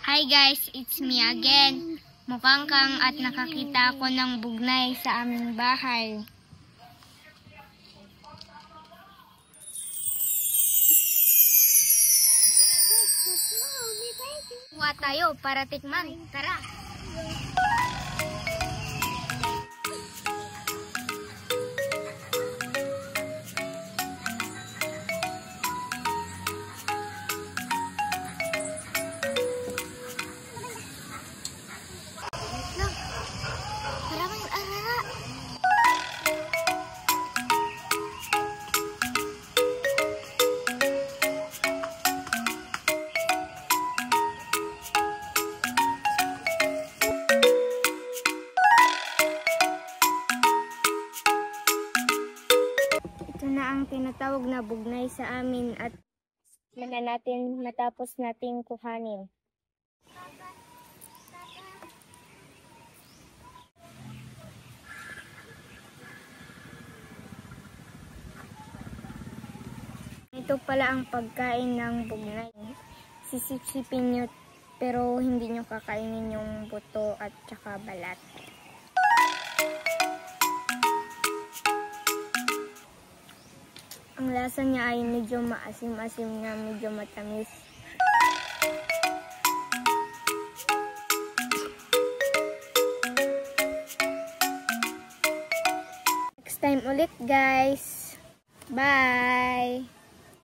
Hi guys, it's me again. Mukhang kang at nakakita ako ng bugnay sa aming bahay. Kuha tayo para tikman. Tara! Ito na ang tinatawag na bugnay sa amin at natin matapos nating kuhanin. Ito pala ang pagkain ng bugnay. Sisipsipin nyo pero hindi nyo kakainin yung buto at saka balat. Ang lasa niya ay medyo maasim-asim na medyo matamis. Next time ulit guys. Bye!